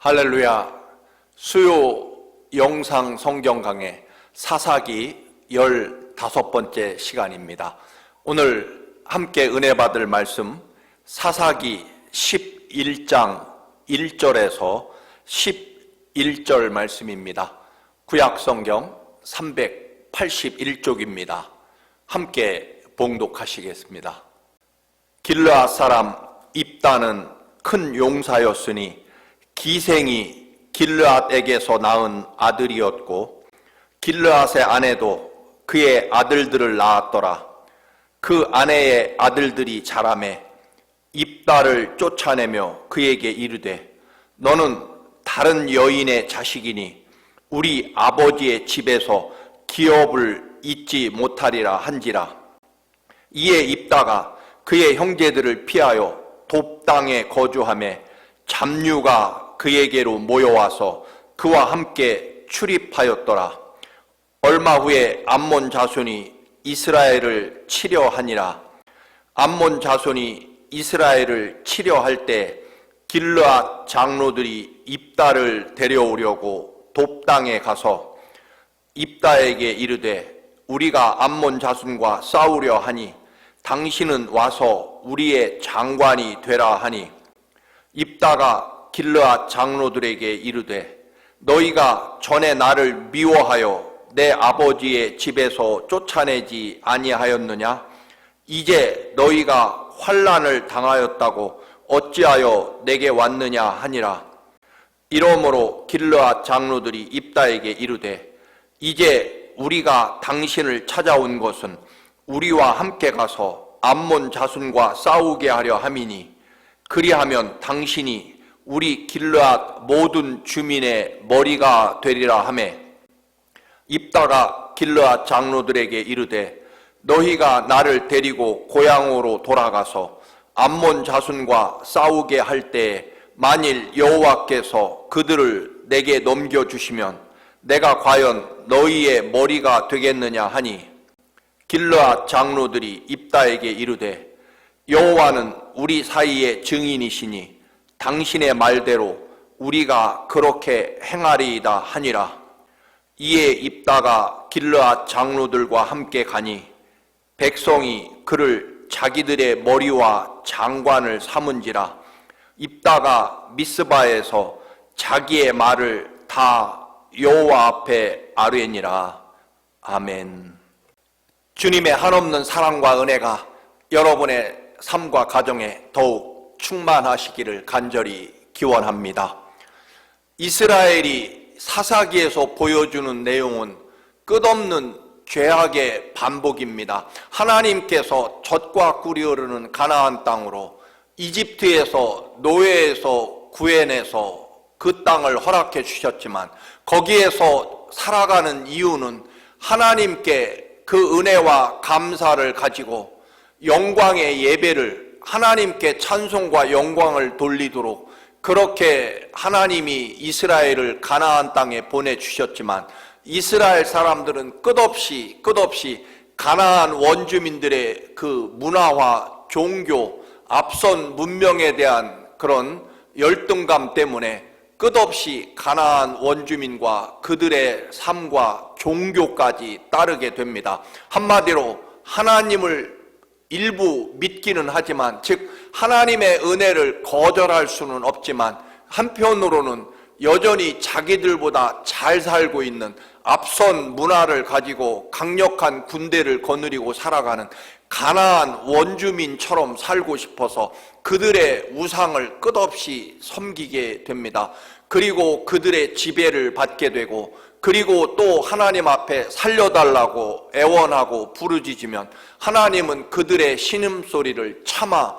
할렐루야. 수요 영상 성경 강해 사사기 15번째 시간입니다. 오늘 함께 은혜 받을 말씀 사사기 11장 1절에서 11절 말씀입니다. 구약 성경 381쪽입니다. 함께 봉독하시겠습니다. 길르앗 사람 입다는 큰 용사였으니 기생이 길르앗에게서 낳은 아들이었고 길르앗의 아내도 그의 아들들을 낳았더라. 그 아내의 아들들이 자라매 입다를 쫓아내며 그에게 이르되 너는 다른 여인의 자식이니 우리 아버지의 집에서 기업을 잊지 못하리라 한지라. 이에 입다가 그의 형제들을 피하여 돕당에 거주하며 잡류가 그에게로 모여와서 그와 함께 출입하였더라. 얼마 후에 암몬 자손이 이스라엘을 치려 하니라. 암몬 자손이 이스라엘을 치려 할 때 길르앗 장로들이 입다를 데려오려고 돕당에 가서 입다에게 이르되 우리가 암몬 자손과 싸우려 하니 당신은 와서 우리의 장관이 되라 하니 입다가 길르앗 장로들에게 이르되 너희가 전에 나를 미워하여 내 아버지의 집에서 쫓아내지 아니하였느냐? 이제 너희가 환난을 당하였다고 어찌하여 내게 왔느냐 하니라. 이러므로 길르앗 장로들이 입다에게 이르되 이제 우리가 당신을 찾아온 것은 우리와 함께 가서 암몬 자손과 싸우게 하려 함이니 그리하면 당신이 우리 길르앗 모든 주민의 머리가 되리라 하매 입다가 길르앗 장로들에게 이르되 너희가 나를 데리고 고향으로 돌아가서 암몬 자손과 싸우게 할 때에 만일 여호와께서 그들을 내게 넘겨주시면 내가 과연 너희의 머리가 되겠느냐 하니 길르앗 장로들이 입다에게 이르되 여호와는 우리 사이의 증인이시니 당신의 말대로 우리가 그렇게 행하리이다 하니라. 이에 입다가 길르앗 장로들과 함께 가니 백성이 그를 자기들의 머리와 장관을 삼은지라. 입다가 미스바에서 자기의 말을 다 여호와 앞에 아뢰니라. 아멘. 주님의 한없는 사랑과 은혜가 여러분의 삶과 가정에 더욱 충만하시기를 간절히 기원합니다. 이스라엘이 사사기에서 보여주는 내용은 끝없는 죄악의 반복입니다. 하나님께서 젖과 꿀이 흐르는 가나안 땅으로 이집트에서 노예에서 구해내서 그 땅을 허락해 주셨지만 거기에서 살아가는 이유는 하나님께 그 은혜와 감사를 가지고 영광의 예배를 하나님께 찬송과 영광을 돌리도록 그렇게 하나님이 이스라엘을 가나안 땅에 보내주셨지만 이스라엘 사람들은 끝없이 가나안 원주민들의 그 문화와 종교, 앞선 문명에 대한 그런 열등감 때문에 끝없이 가나안 원주민과 그들의 삶과 종교까지 따르게 됩니다. 한마디로 하나님을 일부 믿기는 하지만 즉 하나님의 은혜를 거절할 수는 없지만 한편으로는 여전히 자기들보다 잘 살고 있는 앞선 문화를 가지고 강력한 군대를 거느리고 살아가는 가나안 원주민처럼 살고 싶어서 그들의 우상을 끝없이 섬기게 됩니다. 그리고 그들의 지배를 받게 되고 그리고 또 하나님 앞에 살려달라고 애원하고 부르짖으면 하나님은 그들의 신음소리를 차마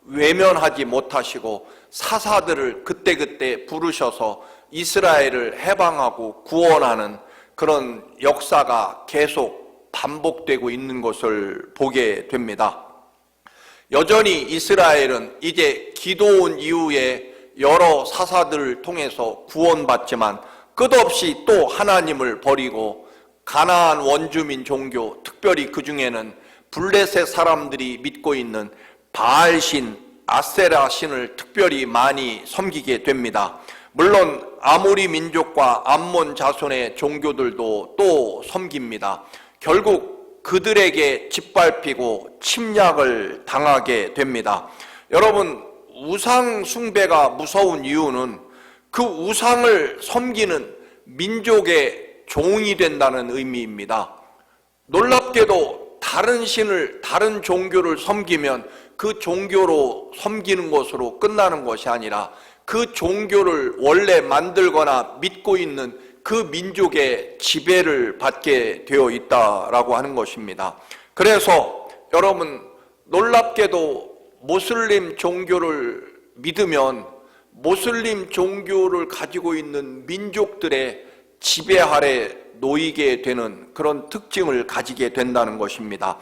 외면하지 못하시고 사사들을 그때그때 부르셔서 이스라엘을 해방하고 구원하는 그런 역사가 계속 반복되고 있는 것을 보게 됩니다. 여전히 이스라엘은 이제 기드온 이후에 여러 사사들을 통해서 구원받지만 끝없이 또 하나님을 버리고 가나안 원주민 종교, 특별히 그 중에는 블레셋 사람들이 믿고 있는 바알신, 아세라 신을 특별히 많이 섬기게 됩니다. 물론 아모리 민족과 암몬 자손의 종교들도 또 섬깁니다. 결국 그들에게 짓밟히고 침략을 당하게 됩니다. 여러분, 우상 숭배가 무서운 이유는 그 우상을 섬기는 민족의 종이 된다는 의미입니다. 놀랍게도 다른 신을, 다른 종교를 섬기면 그 종교로 섬기는 것으로 끝나는 것이 아니라 그 종교를 원래 만들거나 믿고 있는 그 민족의 지배를 받게 되어 있다라고 하는 것입니다. 그래서 여러분, 놀랍게도 모슬림 종교를 믿으면 모슬림 종교를 가지고 있는 민족들의 지배 아래 놓이게 되는 그런 특징을 가지게 된다는 것입니다.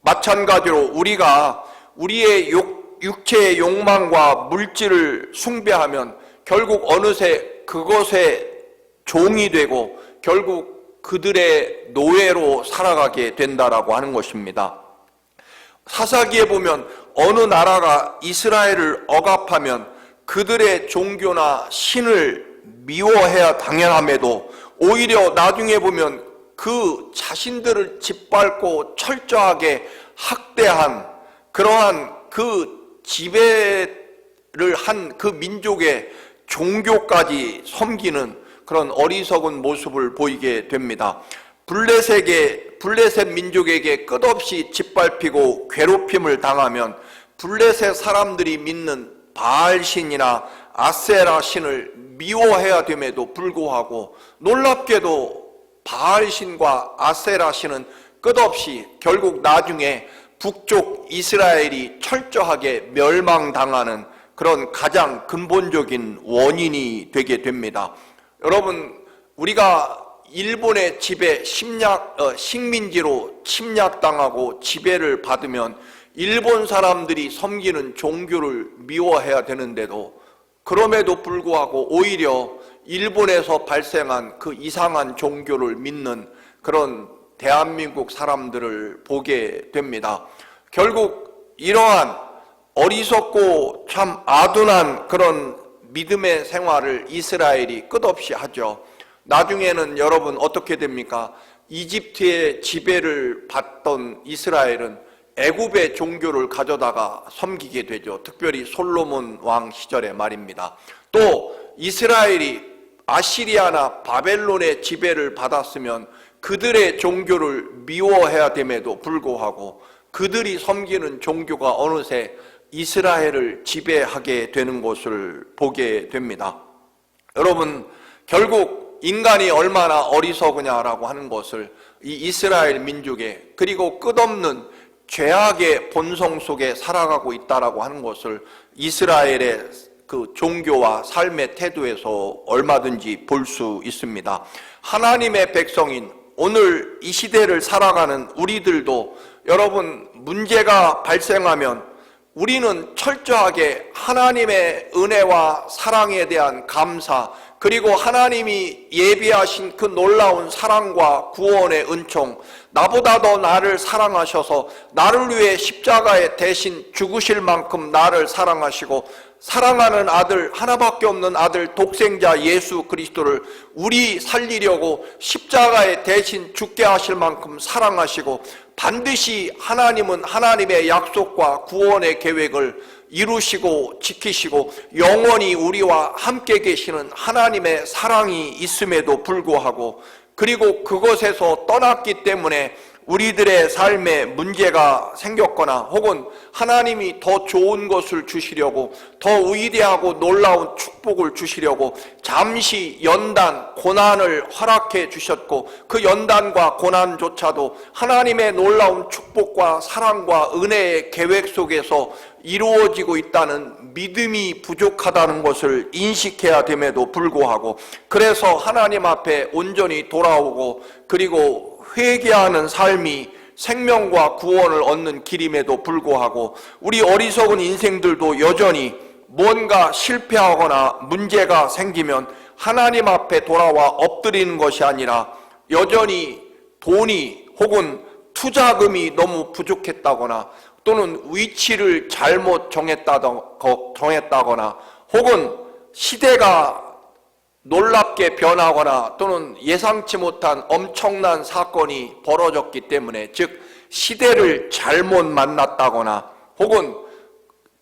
마찬가지로 우리가 우리의 육체의 욕망과 물질을 숭배하면 결국 어느새 그것의 종이 되고 결국 그들의 노예로 살아가게 된다라고 하는 것입니다. 사사기에 보면 어느 나라가 이스라엘을 억압하면 그들의 종교나 신을 미워해야 당연함에도 오히려 나중에 보면 그 자신들을 짓밟고 철저하게 학대한 그러한 그 지배를 한 그 민족의 종교까지 섬기는 그런 어리석은 모습을 보이게 됩니다. 블레셋 민족에게 끝없이 짓밟히고 괴롭힘을 당하면 블레셋 사람들이 믿는 바알 신이나 아세라 신을 미워해야 됨에도 불구하고 놀랍게도 바알 신과 아세라 신은 끝없이 결국 나중에 북쪽 이스라엘이 철저하게 멸망당하는 그런 가장 근본적인 원인이 되게 됩니다. 여러분, 우리가 일본의 지배 식민지로 침략당하고 지배를 받으면 일본 사람들이 섬기는 종교를 미워해야 되는데도 그럼에도 불구하고 오히려 일본에서 발생한 그 이상한 종교를 믿는 그런 대한민국 사람들을 보게 됩니다. 결국 이러한 어리석고 참 아둔한 그런 믿음의 생활을 이스라엘이 끝없이 하죠. 나중에는 여러분 어떻게 됩니까? 이집트의 지배를 받던 이스라엘은 애굽의 종교를 가져다가 섬기게 되죠. 특별히 솔로몬 왕 시절에 말입니다. 또 이스라엘이 아시리아나 바벨론의 지배를 받았으면 그들의 종교를 미워해야 됨에도 불구하고 그들이 섬기는 종교가 어느새 이스라엘을 지배하게 되는 것을 보게 됩니다. 여러분, 결국 인간이 얼마나 어리석으냐라고 하는 것을 이 이스라엘 민족의 그리고 끝없는 죄악의 본성 속에 살아가고 있다라고 하는 것을 이스라엘의 그 종교와 삶의 태도에서 얼마든지 볼 수 있습니다. 하나님의 백성인 오늘 이 시대를 살아가는 우리들도 여러분 문제가 발생하면 우리는 철저하게 하나님의 은혜와 사랑에 대한 감사 그리고 하나님이 예비하신 그 놀라운 사랑과 구원의 은총 나보다 더 나를 사랑하셔서 나를 위해 십자가에 대신 죽으실 만큼 나를 사랑하시고 사랑하는 아들 하나밖에 없는 아들 독생자 예수 그리스도를 우리 살리려고 십자가에 대신 죽게 하실 만큼 사랑하시고 반드시 하나님은 하나님의 약속과 구원의 계획을 이루시고 지키시고 영원히 우리와 함께 계시는 하나님의 사랑이 있음에도 불구하고 그리고 그것에서 떠났기 때문에 우리들의 삶에 문제가 생겼거나 혹은 하나님이 더 좋은 것을 주시려고 더 위대하고 놀라운 축복을 주시려고 잠시 연단, 고난을 허락해 주셨고 그 연단과 고난조차도 하나님의 놀라운 축복과 사랑과 은혜의 계획 속에서 이루어지고 있다는 믿음이 부족하다는 것을 인식해야 됨에도 불구하고 그래서 하나님 앞에 온전히 돌아오고 그리고 회개하는 삶이 생명과 구원을 얻는 길임에도 불구하고 우리 어리석은 인생들도 여전히 뭔가 실패하거나 문제가 생기면 하나님 앞에 돌아와 엎드리는 것이 아니라 여전히 돈이 혹은 투자금이 너무 부족했다거나 또는 위치를 잘못 정했다거나 혹은 시대가 놀랍게 변하거나 또는 예상치 못한 엄청난 사건이 벌어졌기 때문에, 즉 시대를 잘못 만났다거나 혹은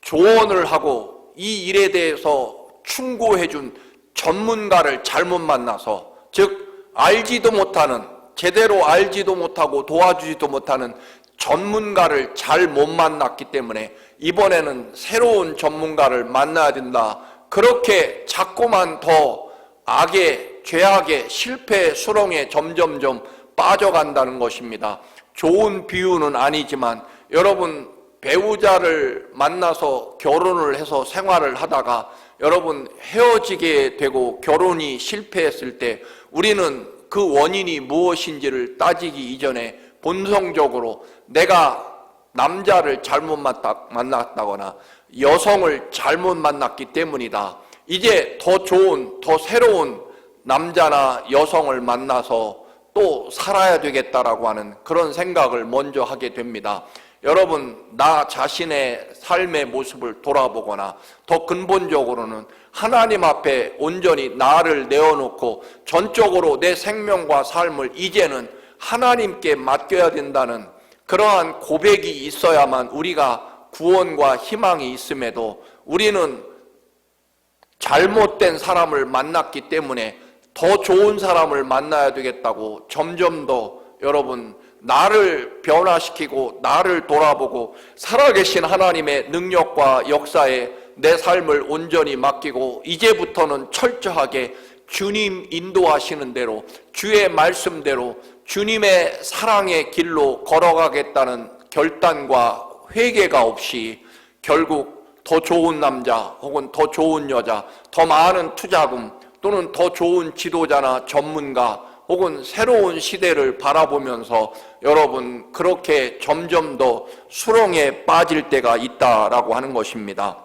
조언을 하고 이 일에 대해서 충고해준 전문가를 잘못 만나서, 즉 알지도 못하는, 제대로 알지도 못하고 도와주지도 못하는 전문가를 잘못 만났기 때문에 이번에는 새로운 전문가를 만나야 된다. 그렇게 자꾸만 더 악의, 죄악의 실패의 수렁에 점점점 빠져간다는 것입니다. 좋은 비유는 아니지만 여러분, 배우자를 만나서 결혼을 해서 생활을 하다가 여러분 헤어지게 되고 결혼이 실패했을 때 우리는 그 원인이 무엇인지를 따지기 이전에 본성적으로 내가 남자를 잘못 만났다거나 여성을 잘못 만났기 때문이다. 이제 더 좋은, 더 새로운 남자나 여성을 만나서 또 살아야 되겠다라고 하는 그런 생각을 먼저 하게 됩니다. 여러분, 나 자신의 삶의 모습을 돌아보거나 더 근본적으로는 하나님 앞에 온전히 나를 내어놓고 전적으로 내 생명과 삶을 이제는 하나님께 맡겨야 된다는 그러한 고백이 있어야만 우리가 구원과 희망이 있음에도 우리는 잘못된 사람을 만났기 때문에 더 좋은 사람을 만나야 되겠다고 점점 더 여러분 나를 변화시키고 나를 돌아보고 살아계신 하나님의 능력과 역사에 내 삶을 온전히 맡기고 이제부터는 철저하게 주님 인도하시는 대로 주의 말씀대로 주님의 사랑의 길로 걸어가겠다는 결단과 회개가 없이 결국 더 좋은 남자 혹은 더 좋은 여자, 더 많은 투자금 또는 더 좋은 지도자나 전문가 혹은 새로운 시대를 바라보면서 여러분 그렇게 점점 더 수렁에 빠질 때가 있다라고 하는 것입니다.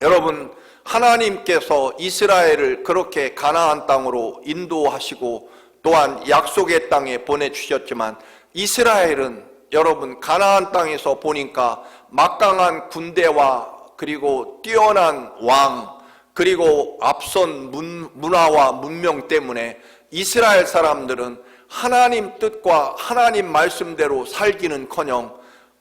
여러분, 하나님께서 이스라엘을 그렇게 가나안 땅으로 인도하시고 또한 약속의 땅에 보내주셨지만 이스라엘은 여러분 가나안 땅에서 보니까 막강한 군대와 그리고 뛰어난 왕 그리고 앞선 문화와 문명 때문에 이스라엘 사람들은 하나님 뜻과 하나님 말씀대로 살기는커녕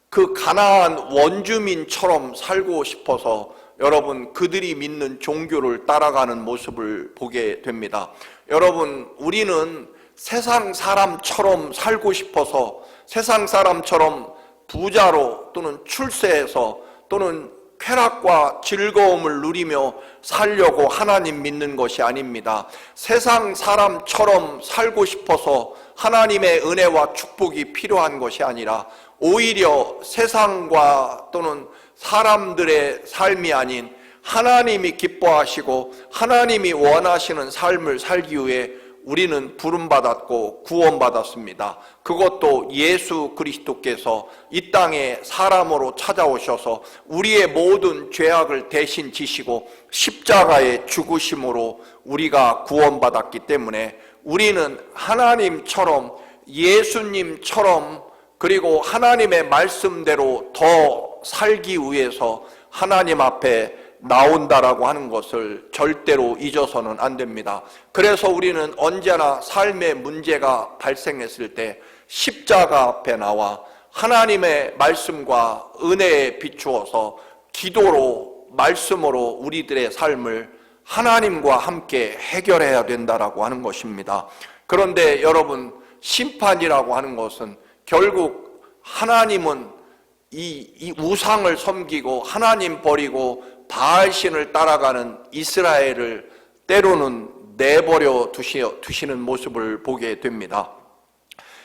그 가나안 원주민처럼 살고 싶어서 여러분 그들이 믿는 종교를 따라가는 모습을 보게 됩니다. 여러분, 우리는 세상 사람처럼 살고 싶어서 세상 사람처럼 부자로 또는 출세해서 또는 쾌락과 즐거움을 누리며 살려고 하나님 믿는 것이 아닙니다. 세상 사람처럼 살고 싶어서 하나님의 은혜와 축복이 필요한 것이 아니라 오히려 세상과 또는 사람들의 삶이 아닌 하나님이 기뻐하시고 하나님이 원하시는 삶을 살기 위해 우리는 부름받았고 구원받았습니다. 그것도 예수 그리스도께서 이 땅에 사람으로 찾아오셔서 우리의 모든 죄악을 대신 지시고 십자가의 죽으심으로 우리가 구원받았기 때문에 우리는 하나님처럼 예수님처럼 그리고 하나님의 말씀대로 더 살기 위해서 하나님 앞에 나온다라고 하는 것을 절대로 잊어서는 안 됩니다. 그래서 우리는 언제나 삶의 문제가 발생했을 때 십자가 앞에 나와 하나님의 말씀과 은혜에 비추어서 기도로 말씀으로 우리들의 삶을 하나님과 함께 해결해야 된다라고 하는 것입니다. 그런데 여러분, 심판이라고 하는 것은 결국 하나님은 이 우상을 섬기고 하나님 버리고 바알신을 따라가는 이스라엘을 때로는 내버려 두시는 모습을 보게 됩니다.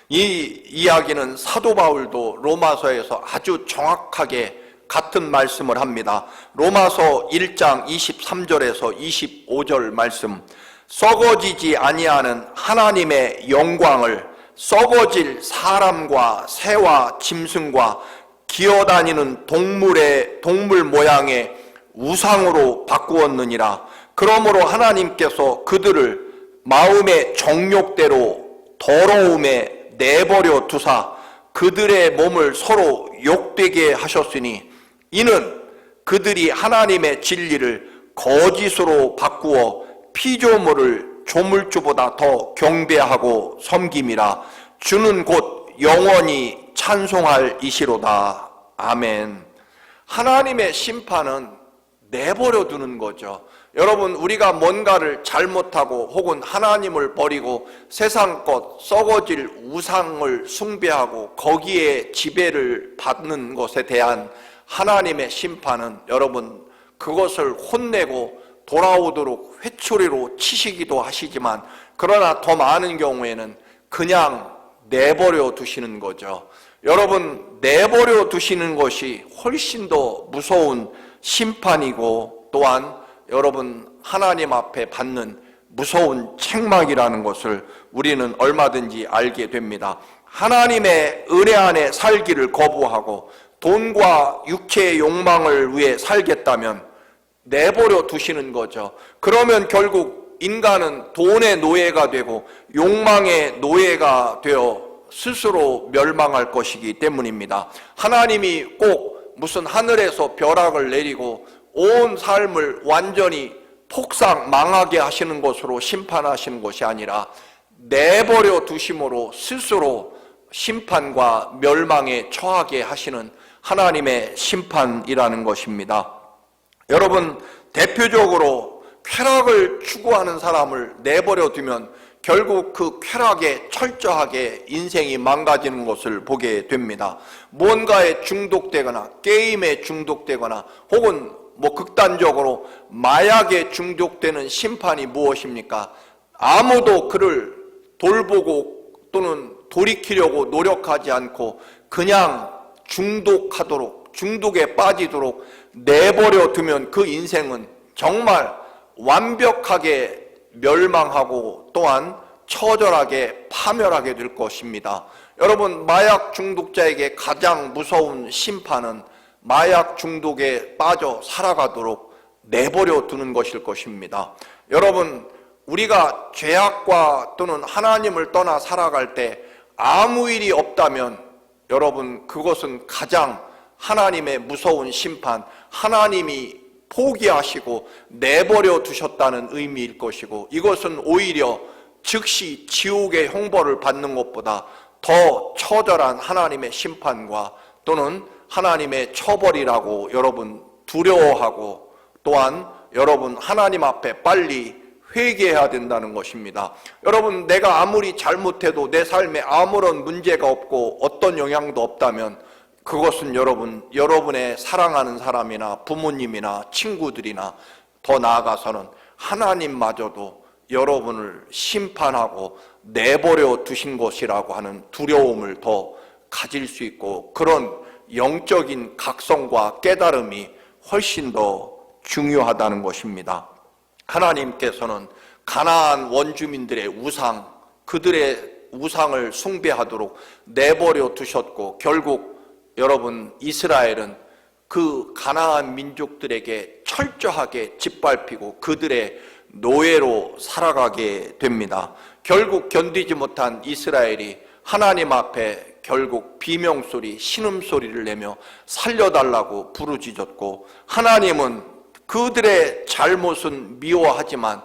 이 이야기는 사도 바울도 로마서에서 아주 정확하게 같은 말씀을 합니다. 로마서 1장 23절에서 25절 말씀, 썩어지지 아니하는 하나님의 영광을 썩어질 사람과 새와 짐승과 기어다니는 동물 모양의 우상으로 바꾸었느니라. 그러므로 하나님께서 그들을 마음의 정욕대로 더러움에 내버려 두사 그들의 몸을 서로 욕되게 하셨으니 이는 그들이 하나님의 진리를 거짓으로 바꾸어 피조물을 조물주보다 더 경배하고 섬김이라. 주는 곧 영원히 찬송할 이시로다. 아멘. 하나님의 심판은 내버려 두는 거죠. 여러분, 우리가 뭔가를 잘못하고 혹은 하나님을 버리고 세상 것 썩어질 우상을 숭배하고 거기에 지배를 받는 것에 대한 하나님의 심판은, 여러분, 그것을 혼내고 돌아오도록 회초리로 치시기도 하시지만, 그러나 더 많은 경우에는 그냥 내버려 두시는 거죠. 여러분, 내버려 두시는 것이 훨씬 더 무서운 심판이고, 또한 여러분 하나님 앞에 받는 무서운 책망이라는 것을 우리는 얼마든지 알게 됩니다. 하나님의 은혜 안에 살기를 거부하고 돈과 육체의 욕망을 위해 살겠다면 내버려 두시는 거죠. 그러면 결국 인간은 돈의 노예가 되고 욕망의 노예가 되어 스스로 멸망할 것이기 때문입니다. 하나님이 꼭 무슨 하늘에서 벼락을 내리고 온 삶을 완전히 폭삭 망하게 하시는 것으로 심판하시는 것이 아니라 내버려 두심으로 스스로 심판과 멸망에 처하게 하시는 하나님의 심판이라는 것입니다. 여러분, 대표적으로 쾌락을 추구하는 사람을 내버려 두면 결국 그 쾌락에 철저하게 인생이 망가지는 것을 보게 됩니다. 무언가에 중독되거나 게임에 중독되거나 혹은 극단적으로 마약에 중독되는 심판이 무엇입니까? 아무도 그를 돌보고 또는 돌이키려고 노력하지 않고 그냥 중독에 빠지도록 내버려 두면 그 인생은 정말 완벽하게 멸망하고 또한 처절하게 파멸하게 될 것입니다. 여러분, 마약 중독자에게 가장 무서운 심판은 마약 중독에 빠져 살아가도록 내버려 두는 것일 것입니다. 여러분, 우리가 죄악과 또는 하나님을 떠나 살아갈 때 아무 일이 없다면 여러분, 그것은 가장 하나님의 무서운 심판, 하나님이 포기하시고 내버려 두셨다는 의미일 것이고, 이것은 오히려 즉시 지옥의 형벌을 받는 것보다 더 처절한 하나님의 심판과 또는 하나님의 처벌이라고 여러분 두려워하고, 또한 여러분 하나님 앞에 빨리 회개해야 된다는 것입니다. 여러분, 내가 아무리 잘못해도 내 삶에 아무런 문제가 없고 어떤 영향도 없다면 그것은 여러분의 사랑하는 사람이나 부모님이나 친구들이나 더 나아가서는 하나님마저도 여러분을 심판하고 내버려 두신 것이라고 하는 두려움을 더 가질 수 있고, 그런 영적인 각성과 깨달음이 훨씬 더 중요하다는 것입니다. 하나님께서는 가나안 원주민들의 우상, 그들의 우상을 숭배하도록 내버려 두셨고, 결국 여러분 이스라엘은 그 가나안 민족들에게 철저하게 짓밟히고 그들의 노예로 살아가게 됩니다. 결국 견디지 못한 이스라엘이 하나님 앞에 결국 비명소리, 신음소리를 내며 살려달라고 부르짖었고, 하나님은 그들의 잘못은 미워하지만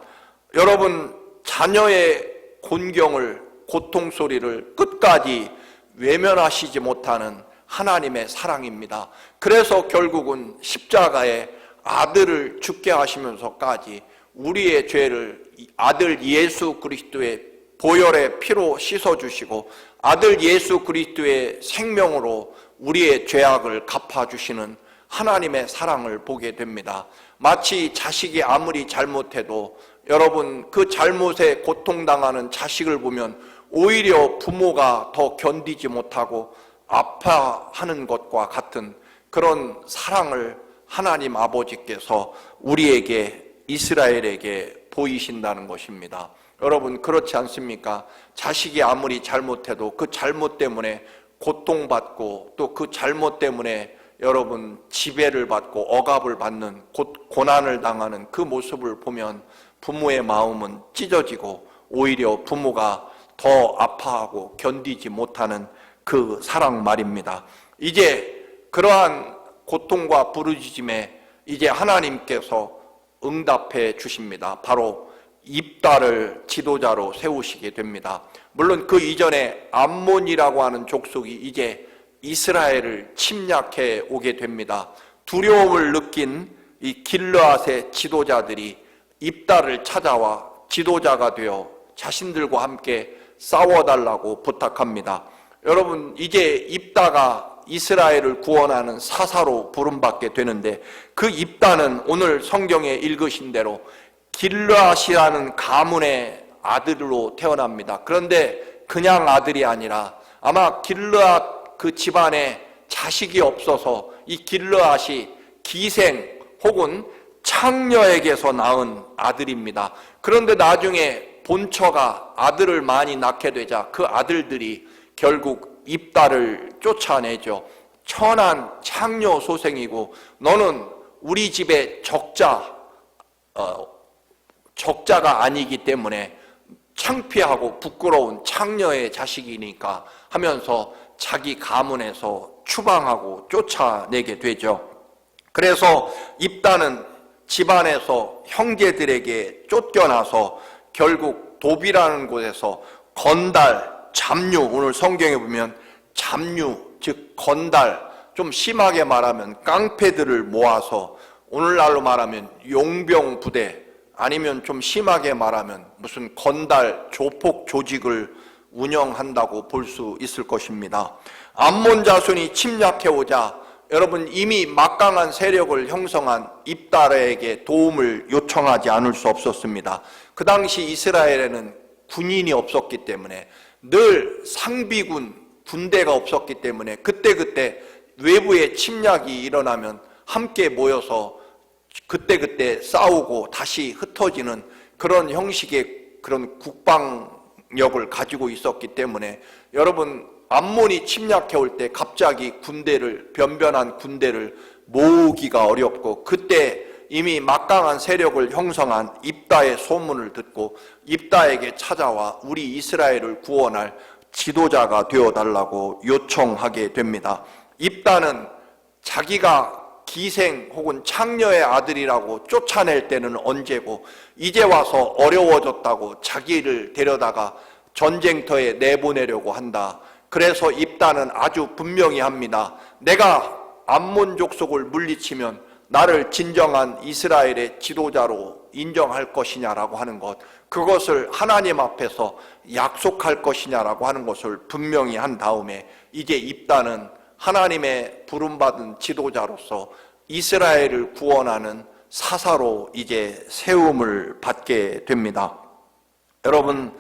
여러분 자녀의 곤경을, 고통소리를 끝까지 외면하시지 못하는 하나님의 사랑입니다. 그래서 결국은 십자가에 아들을 죽게 하시면서까지 우리의 죄를 아들 예수 그리스도의 보혈의 피로 씻어주시고 아들 예수 그리스도의 생명으로 우리의 죄악을 갚아주시는 하나님의 사랑을 보게 됩니다. 마치 자식이 아무리 잘못해도 여러분 그 잘못에 고통당하는 자식을 보면 오히려 부모가 더 견디지 못하고 아파하는 것과 같은 그런 사랑을 하나님 아버지께서 우리에게, 이스라엘에게 보이신다는 것입니다. 여러분, 그렇지 않습니까? 자식이 아무리 잘못해도 그 잘못 때문에 고통받고 또 그 잘못 때문에 여러분 지배를 받고 억압을 받는, 고난을 당하는 그 모습을 보면 부모의 마음은 찢어지고 오히려 부모가 더 아파하고 견디지 못하는 그 사랑 말입니다. 이제 그러한 고통과 부르짖음에 이제 하나님께서 응답해 주십니다. 바로 입다를 지도자로 세우시게 됩니다. 물론 그 이전에 암몬이라고 하는 족속이 이제 이스라엘을 침략해 오게 됩니다. 두려움을 느낀 이 길르앗의 지도자들이 입다를 찾아와 지도자가 되어 자신들과 함께 싸워달라고 부탁합니다. 여러분, 이제 입다가 이스라엘을 구원하는 사사로 부름받게 되는데, 그 입다는 오늘 성경에 읽으신 대로 길르앗이라는 가문의 아들로 태어납니다. 그런데 그냥 아들이 아니라 아마 길르앗 그 집안에 자식이 없어서 이 길르앗이 기생 혹은 창녀에게서 낳은 아들입니다. 그런데 나중에 본처가 아들을 많이 낳게 되자 그 아들들이 결국 입다를 쫓아내죠. 천한 창녀 소생이고 너는 우리 집의 적자가 아니기 때문에 창피하고 부끄러운 창녀의 자식이니까 하면서 자기 가문에서 추방하고 쫓아내게 되죠. 그래서 입다는 집안에서 형제들에게 쫓겨나서 결국 도비라는 곳에서 건달, 잡류, 오늘 성경에 보면 잡류, 즉 건달, 좀 심하게 말하면 깡패들을 모아서 오늘날로 말하면 용병 부대, 아니면 좀 심하게 말하면 무슨 건달, 조폭 조직을 운영한다고 볼 수 있을 것입니다. 암몬 자손이 침략해오자 여러분 이미 막강한 세력을 형성한 입다에게 도움을 요청하지 않을 수 없었습니다. 그 당시 이스라엘에는 군인이 없었기 때문에 늘 상비군, 군대가 없었기 때문에 그때그때 외부의 침략이 일어나면 함께 모여서 그때그때 싸우고 다시 흩어지는 그런 형식의 그런 국방력을 가지고 있었기 때문에 여러분 암몬이 침략해 올 때 갑자기 변변한 군대를 모으기가 어렵고 그때 이미 막강한 세력을 형성한 입다의 소문을 듣고 입다에게 찾아와 우리 이스라엘을 구원할 지도자가 되어달라고 요청하게 됩니다. 입다는 자기가 기생 혹은 창녀의 아들이라고 쫓아낼 때는 언제고 이제 와서 어려워졌다고 자기를 데려다가 전쟁터에 내보내려고 한다. 그래서 입다는 아주 분명히 합니다. 내가 암몬 족속을 물리치면 나를 진정한 이스라엘의 지도자로 인정할 것이냐라고 하는 것, 그것을 하나님 앞에서 약속할 것이냐라고 하는 것을 분명히 한 다음에 이제 입다는 하나님의 부름받은 지도자로서 이스라엘을 구원하는 사사로 이제 세움을 받게 됩니다. 여러분,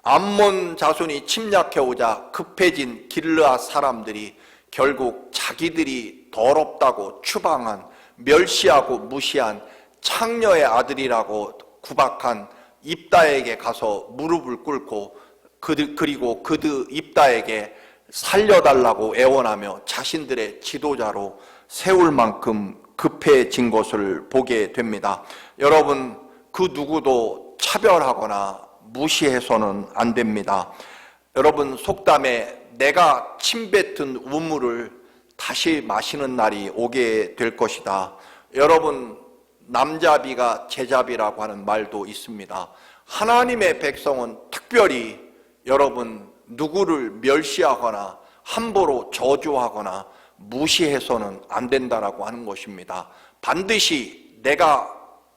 암몬 자손이 침략해 오자 급해진 길르앗 사람들이 결국 자기들이 더럽다고 추방한, 멸시하고 무시한 창녀의 아들이라고 구박한 입다에게 가서 무릎을 꿇고 그리고 입다에게 살려달라고 애원하며 자신들의 지도자로 세울 만큼 급해진 것을 보게 됩니다. 여러분, 그 누구도 차별하거나 무시해서는 안 됩니다. 여러분, 속담에 내가 침뱉은 우물을 다시 마시는 날이 오게 될 것이다. 여러분, 남잡이가 제잡이라고 하는 말도 있습니다. 하나님의 백성은 특별히 여러분 누구를 멸시하거나 함부로 저주하거나 무시해서는 안 된다라고 하는 것입니다. 반드시 내가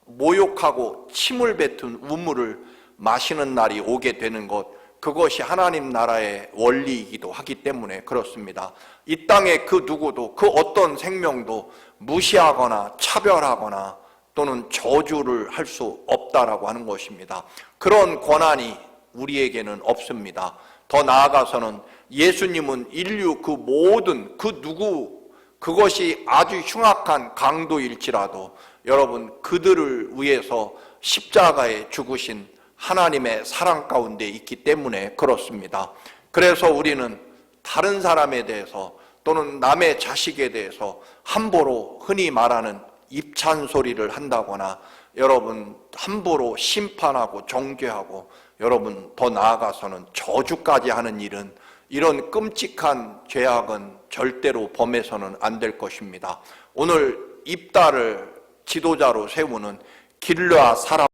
모욕하고 침을 뱉은 우물을 마시는 날이 오게 되는 것, 그것이 하나님 나라의 원리이기도 하기 때문에 그렇습니다. 이 땅에 그 누구도, 그 어떤 생명도 무시하거나 차별하거나 또는 저주를 할 수 없다라고 하는 것입니다. 그런 권한이 우리에게는 없습니다. 더 나아가서는 예수님은 인류 그 모든 그 누구, 그것이 아주 흉악한 강도일지라도 여러분 그들을 위해서 십자가에 죽으신 하나님의 사랑 가운데 있기 때문에 그렇습니다. 그래서 우리는 다른 사람에 대해서 또는 남의 자식에 대해서 함부로 흔히 말하는 입찬소리를 한다거나 여러분 함부로 심판하고 정죄하고 여러분 더 나아가서는 저주까지 하는 일은, 이런 끔찍한 죄악은 절대로 범해서는 안 될 것입니다. 오늘 입다를 지도자로 세우는 길르앗 사람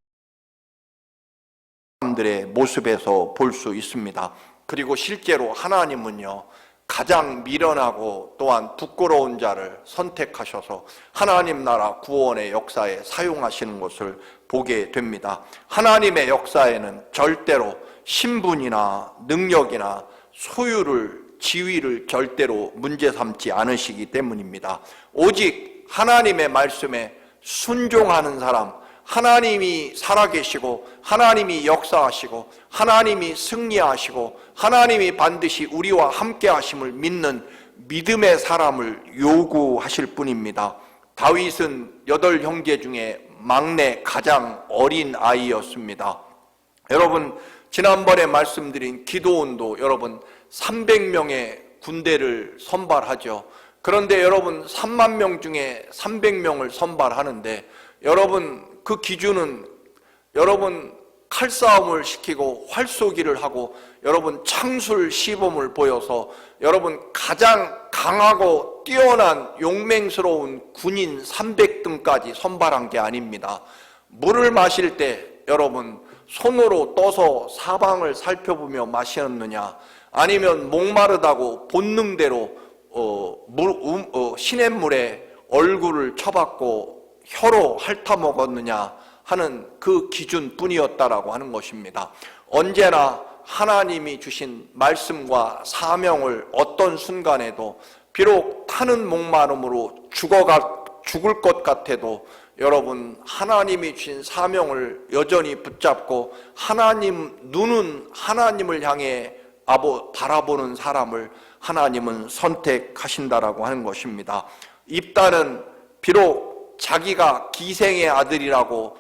모습에서 볼 수 있습니다. 그리고 실제로 하나님은요, 가장 미련하고 또한 부끄러운 자를 선택하셔서 하나님 나라 구원의 역사에 사용하시는 것을 보게 됩니다. 하나님의 역사에는 절대로 신분이나 능력이나 소유를, 지위를 절대로 문제 삼지 않으시기 때문입니다. 오직 하나님의 말씀에 순종하는 사람, 하나님이 살아계시고 하나님이 역사하시고 하나님이 승리하시고 하나님이 반드시 우리와 함께 하심을 믿는 믿음의 사람을 요구하실 뿐입니다. 다윗은 8형제 중에 막내 가장 어린 아이였습니다. 여러분, 지난번에 말씀드린 기드온도 여러분 300명의 군대를 선발하죠. 그런데 여러분 3만 명 중에 300명을 선발하는데 여러분 그 기준은 여러분 칼싸움을 시키고 활쏘기를 하고 여러분 창술 시범을 보여서 여러분 가장 강하고 뛰어난 용맹스러운 군인 300등까지 선발한 게 아닙니다. 물을 마실 때 여러분 손으로 떠서 사방을 살펴보며 마셨느냐, 아니면 목마르다고 본능대로 시냇물에 얼굴을 쳐박고 혀로 핥아먹었느냐 하는 그 기준뿐이었다라고 하는 것입니다. 언제나 하나님이 주신 말씀과 사명을 어떤 순간에도 비록 타는 목마름으로 죽을 것 같아도 여러분 하나님이 주신 사명을 여전히 붙잡고 눈은 하나님을 향해 바라보는 사람을 하나님은 선택하신다라고 하는 것입니다. 입다는 비록 자기가 기생의 아들이라고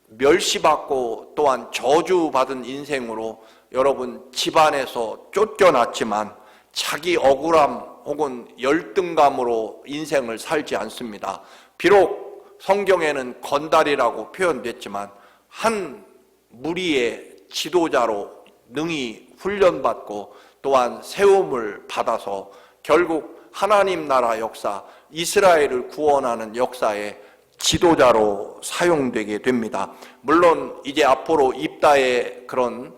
멸시받고 또한 저주받은 인생으로 여러분 집안에서 쫓겨났지만 자기 억울함 혹은 열등감으로 인생을 살지 않습니다. 비록 성경에는 건달이라고 표현됐지만 한 무리의 지도자로 능히 훈련받고 또한 세움을 받아서 결국 하나님 나라 역사, 이스라엘을 구원하는 역사에 지도자로 사용되게 됩니다. 물론 이제 앞으로 입다의 그런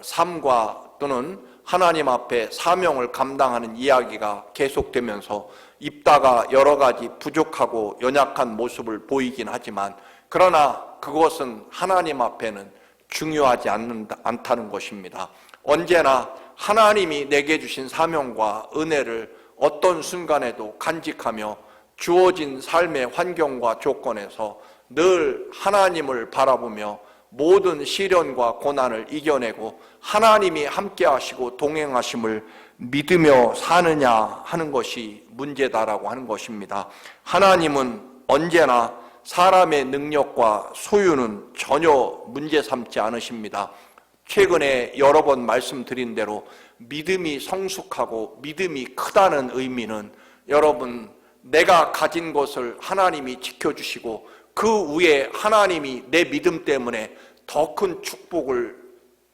삶과 또는 하나님 앞에 사명을 감당하는 이야기가 계속되면서 입다가 여러 가지 부족하고 연약한 모습을 보이긴 하지만 그러나 그것은 하나님 앞에는 중요하지 않다는 것입니다. 언제나 하나님이 내게 주신 사명과 은혜를 어떤 순간에도 간직하며 주어진 삶의 환경과 조건에서 늘 하나님을 바라보며 모든 시련과 고난을 이겨내고 하나님이 함께 하시고 동행하심을 믿으며 사느냐 하는 것이 문제다라고 하는 것입니다. 하나님은 언제나 사람의 능력과 소유는 전혀 문제 삼지 않으십니다. 최근에 여러 번 말씀드린 대로 믿음이 성숙하고 믿음이 크다는 의미는 여러분 내가 가진 것을 하나님이 지켜주시고 그 위에 하나님이 내 믿음 때문에 더 큰 축복을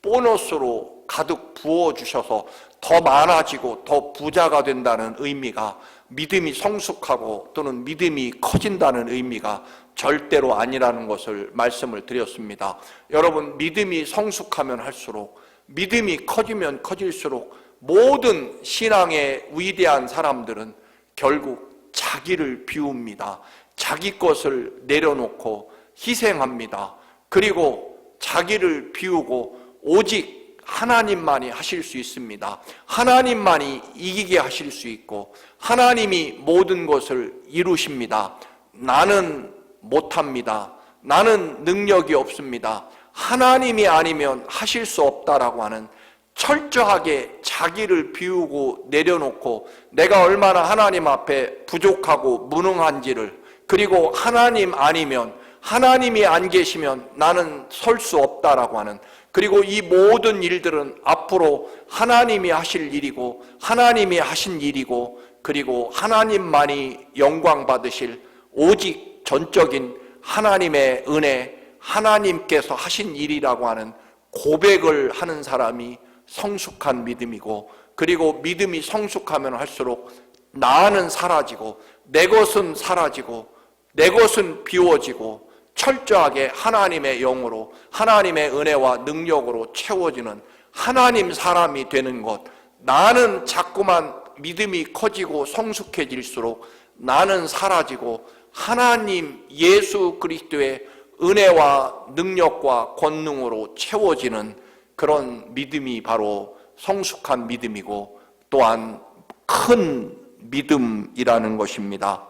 보너스로 가득 부어주셔서 더 많아지고 더 부자가 된다는 의미가, 믿음이 성숙하고 또는 믿음이 커진다는 의미가 절대로 아니라는 것을 말씀을 드렸습니다. 여러분, 믿음이 성숙하면 할수록, 믿음이 커지면 커질수록 모든 신앙의 위대한 사람들은 결국 자기를 비웁니다. 자기 것을 내려놓고 희생합니다. 그리고 자기를 비우고 오직 하나님만이 하실 수 있습니다. 하나님만이 이기게 하실 수 있고 하나님이 모든 것을 이루십니다. 나는 못합니다. 나는 능력이 없습니다. 하나님이 아니면 하실 수 없다라고 하는 철저하게 자기를 비우고 내려놓고 내가 얼마나 하나님 앞에 부족하고 무능한지를, 그리고 하나님 아니면, 하나님이 안 계시면 나는 설 수 없다라고 하는, 그리고 이 모든 일들은 앞으로 하나님이 하실 일이고 하나님이 하신 일이고 그리고 하나님만이 영광 받으실 오직 전적인 하나님의 은혜, 하나님께서 하신 일이라고 하는 고백을 하는 사람이 성숙한 믿음이고, 그리고 믿음이 성숙하면 할수록 나는 사라지고 내 것은 사라지고 내 것은 비워지고 철저하게 하나님의 영으로 하나님의 은혜와 능력으로 채워지는 하나님 사람이 되는 것, 나는 자꾸만 믿음이 커지고 성숙해질수록 나는 사라지고 하나님 예수 그리스도의 은혜와 능력과 권능으로 채워지는 그런 믿음이 바로 성숙한 믿음이고 또한 큰 믿음이라는 것입니다.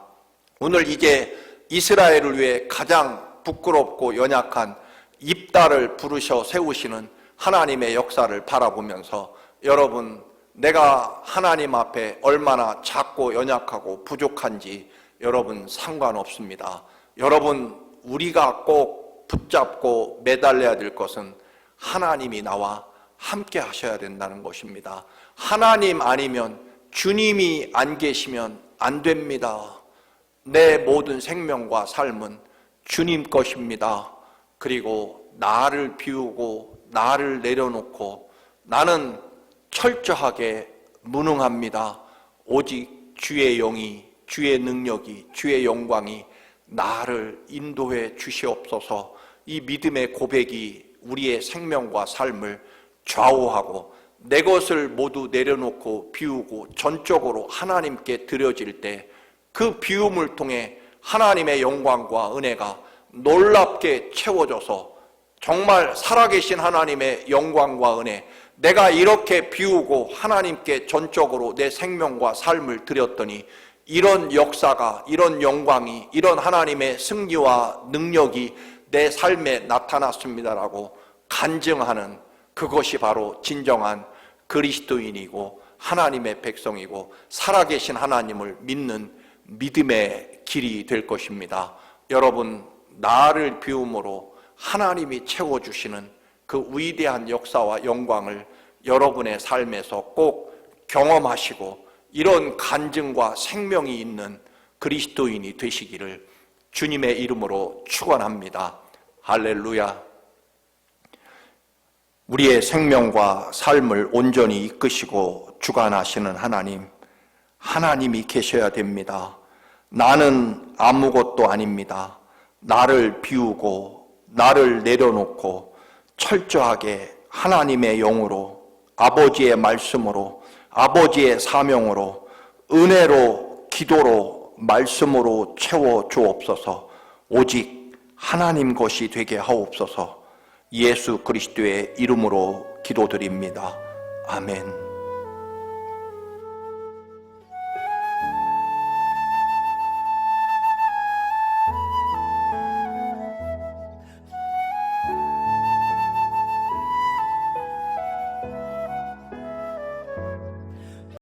오늘 이제 이스라엘을 위해 가장 부끄럽고 연약한 입다를 부르셔 세우시는 하나님의 역사를 바라보면서 여러분, 내가 하나님 앞에 얼마나 작고 연약하고 부족한지 여러분 상관없습니다. 여러분, 우리가 꼭 붙잡고 매달려야 될 것은 하나님이 나와 함께 하셔야 된다는 것입니다. 하나님 아니면, 주님이 안 계시면 안 됩니다. 내 모든 생명과 삶은 주님 것입니다. 그리고 나를 비우고 나를 내려놓고 나는 철저하게 무능합니다. 오직 주의 영이, 주의 능력이, 주의 영광이 나를 인도해 주시옵소서. 이 믿음의 고백이 우리의 생명과 삶을 좌우하고 내 것을 모두 내려놓고 비우고 전적으로 하나님께 드려질 때 그 비움을 통해 하나님의 영광과 은혜가 놀랍게 채워져서 정말 살아계신 하나님의 영광과 은혜, 내가 이렇게 비우고 하나님께 전적으로 내 생명과 삶을 드렸더니 이런 역사가, 이런 영광이, 이런 하나님의 승리와 능력이 내 삶에 나타났습니다라고 간증하는, 그것이 바로 진정한 그리스도인이고 하나님의 백성이고 살아계신 하나님을 믿는 믿음의 길이 될 것입니다. 여러분, 나를 비움으로 하나님이 채워주시는 그 위대한 역사와 영광을 여러분의 삶에서 꼭 경험하시고 이런 간증과 생명이 있는 그리스도인이 되시기를 주님의 이름으로 축원합니다. 할렐루야. 우리의 생명과 삶을 온전히 이끄시고 주관하시는 하나님, 하나님이 계셔야 됩니다. 나는 아무것도 아닙니다. 나를 비우고 나를 내려놓고 철저하게 하나님의 영으로, 아버지의 말씀으로, 아버지의 사명으로, 은혜로, 기도로, 말씀으로 채워 주옵소서. 오직 하나님 것이 되게 하옵소서. 예수 그리스도의 이름으로 기도드립니다. 아멘.